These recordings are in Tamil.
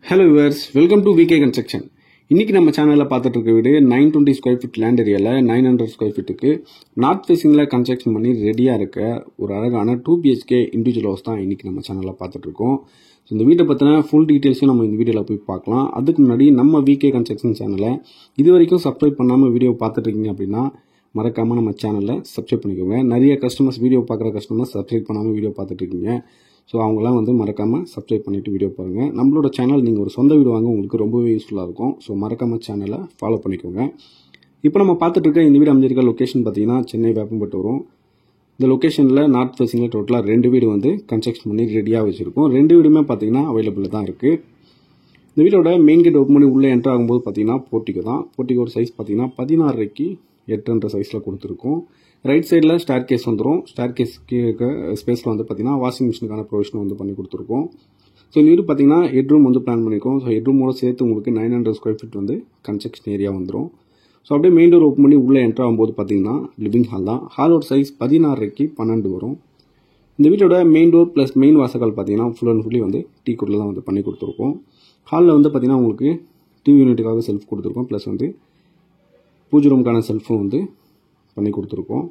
Hello viewers, welcome to VK Construction. இன்னைக்கு நம்ம சேனல்ல பார்த்துட்டு இருக்க வீடு 920 ஸ்கொயர் ஃபீட் லேண்ட் ஏரியால 900 ஸ்கொயர் ஃபீட்டுக்கு நார்த் ஃபேசிங்ல கன்ஸ்ட்ரக்ஷன் பண்ணி ரெடியா இருக்க ஒரு அழகான 2 BHK இண்டிவிஜுவல் ஹவுஸ் தான் இன்னைக்கு நம்ம சேனல்ல பார்த்துட்டு இருக்கோம். இந்த வீட்டை பத்தின ஃபுல் டீடைல்ஸையும் நம்ம இந்த வீடியோல போய் பார்க்கலாம். அதுக்கு முன்னாடி நம்ம VK Construction சேனலை இது வரைக்கும் சப்ஸ்கிரைப் பண்ணாம வீடியோ பார்த்துட்டு இருக்கீங்க அப்படின்னா மறக்காம நம்ம சேனலை சப்ஸ்கிரைப் பண்ணிக்கோங்க. நிறைய கஸ்டமர்ஸ் வீடியோ பார்க்குற கஸ்டமர்ஸ் சப்ஸ்கிரைப் பண்ணாமல் வீடியோ பார்த்துட்டு இருக்கீங்க. ஸோ அவங்களாம் மறக்காமல் சப்ஸ்கிரைப் பண்ணிவிட்டு வீடியோ பாருங்கள். நம்மளோட சேனல் நீங்கள் ஒரு சொந்த வீடு வாங்க உங்களுக்கு ரொம்பவே யூஸ்ஃபுல்லாக இருக்கும். ஸோ மறக்காமல் சேனலை ஃபாலோ பண்ணிக்கோங்க. இப்போ நம்ம பார்த்துட்டு இருக்க இந்த வீடு அமைஞ்சிருக்க லொக்கேஷன் பார்த்தீங்கன்னா சென்னை வேப்பம்பட்டு வரும். இந்த லொக்கேஷனில் நார்த் ஃபேசிங்கில் டோட்டலாக 2 வீடு கன்ஸ்ட்ரக்ஷன் பண்ணி ரெடியாக வச்சுருக்கோம். 2 வீடுமே பார்த்தீங்கன்னா அவைலபிள் தான் இருக்குது. இந்த வீடோட மெயின் கேட் ஓப்பன் பண்ணி உள்ளே என்ட்ரு ஆகும்போது பார்த்தீங்கன்னா போர்ட்டிகோ தான். போர்ட்டிகோட சைஸ் பார்த்தீங்கன்னா 16 8 சைஸில் கொடுத்துருக்கோம். ரைட் சைடில் ஸ்டார் கேஸ் வந்துடும். ஸ்டார் கேஸ்க்கு இருக்க ஸ்பேஸில் பார்த்தீங்கன்னா வாஷிங் மிஷினுக்கான ப்ரொவிஷன் பண்ணி கொடுத்துருக்கோம். ஸோ இந்த வீடு பார்த்தீங்கன்னா ஹெட்ரூம் பிளான் பண்ணியிருக்கோம். ஸோ ஹெட்ரூமோட சேர்த்து உங்களுக்கு 900 ஸ்கொயர் ஃபீட் கன்ஸ்ட்ரக்ஷன் ஏரியா வந்துடும். ஸோ அப்படியே மெயின் டோர் ஓப்பன் பண்ணி உள்ளே என்ட்ரு ஆகும்போது பார்த்தீங்கன்னா லிவிங் ஹால் தான். ஹாலோட சைஸ் 16 12 வரும். இந்த வீட்டோட மெயின் டோர் ப்ளஸ் மெயின் வாசக்கால் பார்த்தீங்கன்னா ஃபுல் அண்ட் ஃபுல்லி டீ குட்டில் தான் பண்ணி கொடுத்துருக்கோம். ஹாலில் பார்த்தீங்கன்னா உங்களுக்கு டிவி யூனிட்டுக்காக செல்ஃப் கொடுத்துருக்கோம். ப்ளஸ் பூஜை ரூமுக்கான செல்ஃபும் பண்ணி கொடுத்துருக்கோம்.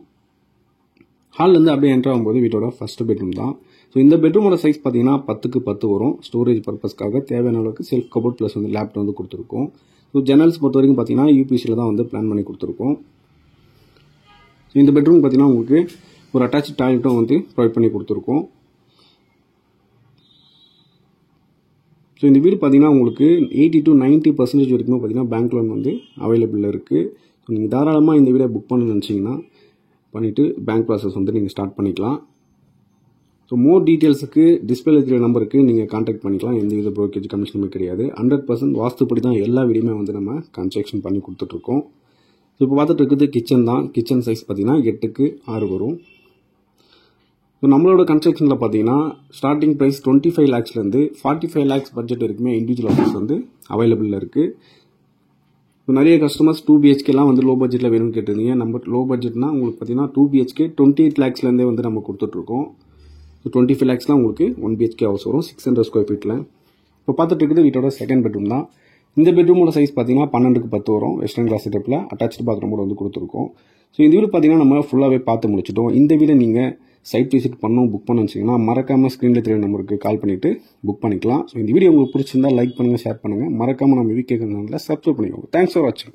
ஹால்லேருந்து அப்படியே என்ட்ரு ஆகும்போது வீட்டோட ஃபர்ஸ்ட் பெட்ரூம் தான். ஸோ இந்த பெட்ரூமோட சைஸ் பார்த்தீங்கன்னா 10க்கு 10 வரும். ஸ்டோரேஜ் பர்பஸ்க்காக தேவையான அளவுக்கு செல்ஃப் கபோர்ட் ப்ளஸ் லேப்டாப் கொடுத்துருக்கோம். ஸோ ஜன்னல்ஸ் பொறுத்த வரைக்கும் பார்த்தீங்கன்னா யூபிசியில் தான் பிளான் பண்ணி கொடுத்துருக்கோம். ஸோ இந்த பெட்ரூம் பார்த்தீங்கன்னா உங்களுக்கு ஒரு அட்டாச் டாய்லெட்டும் ப்ரொவைட் பண்ணி கொடுத்துருக்கோம். ஸோ இந்த வீடு பார்த்தீங்கன்னா உங்களுக்கு 80 to 90% வரைக்கும் பார்த்தீங்கன்னா பேங்க் லோன் அவைலபிள் இருக்குது. ஸோ நீங்கள் தாராளமாக இந்த வீடை புக் பண்ணணும்னு நினச்சிங்கன்னா பண்ணிவிட்டு பேங்க் ப்ராசஸ் நீங்கள் ஸ்டார்ட் பண்ணிக்கலாம். ஸோ மோர் டீட்டெயில்ஸுக்கு டிஸ்பிளே இருக்கிற நம்பருக்கு நீங்கள் கான்டாக்ட் பண்ணிக்கலாம். எந்த வித ப்ரோக்கேஜ் கமிஷனுமே கிடையாது. 100% வாஸ்துப்படி தான் எல்லா வீடியுமே நம்ம கன்ஸ்ட்ரக்ஷன் பண்ணி கொடுத்துட்ருக்கோம். ஸோ இப்போ பார்த்துட்டு இருக்குது கிச்சன் தான். கிச்சன் சைஸ் பார்த்தீங்கன்னா 8க்கு 6 வரும். ஸோ நம்மளோட கன்ஸ்ட்ரக்ஷனில் பார்த்தீங்கன்னா ஸ்டார்டிங் ப்ரைஸ் 25 lakhsலேருந்து 45 lakhs பட்ஜெட் வரைக்குமே இண்டிவிஜுவல் ஹவுஸ் அவைலபிளில் இருக்குது. இப்போ நிறைய கஸ்டமர்ஸ் 2 BHKலாம் லோ பட்ஜெட்டில் வேணும்னு கேட்டிருந்தீங்க. நம்ம லோ பட்ஜெட்னா உங்களுக்கு பார்த்தீங்கன்னா 2 BHK 28 lakhsலேருந்தே நம்ம கொடுத்துட்ருக்கோம். ஸோ 25 lakhsலாம் உங்களுக்கு 1 BHK ஹவுஸ் வரும் 600 ஸ்கொயர் ஃபீட்டில். இப்போ பார்த்துட்டு இருக்குது வீட்டோட செகண்ட் பெட்ரூம் தான். இந்த பெட்ரூமோட சைஸ் பார்த்தீங்கன்னா 12க்கு 10 வரும். வெஸ்டர்ன் கிளாஸ் செட்டப்பில் அட்டாச்சு பாத்ரூமோட கொடுத்துருக்கோம். ஸோ இந்த வீடு பார்த்தீங்கன்னா நம்ம ஃபுல்லாகவே பார்த்து முடிச்சிட்டோம். இந்த வீடை நீங்கள் சைட் விசிட் புக் பண்ண வச்சிங்கன்னா மறக்காமல் ஸ்க்ரீனில் தெரிய நம்பருக்கு கால் பண்ணிவிட்டு புக் பண்ணிக்கலாம். ஸோ இந்த வீடியோ உங்களுக்கு பிடிச்சிருந்தா லைக் பண்ணுங்கள், ஷேர் பண்ணுங்கள். மறக்காமல் நம்ம VK சேனலில் சப்ஸ்கிரைப் பண்ணிக்கோங்க. தேங்க்ஸ் ஃபார் வாட்சிங்.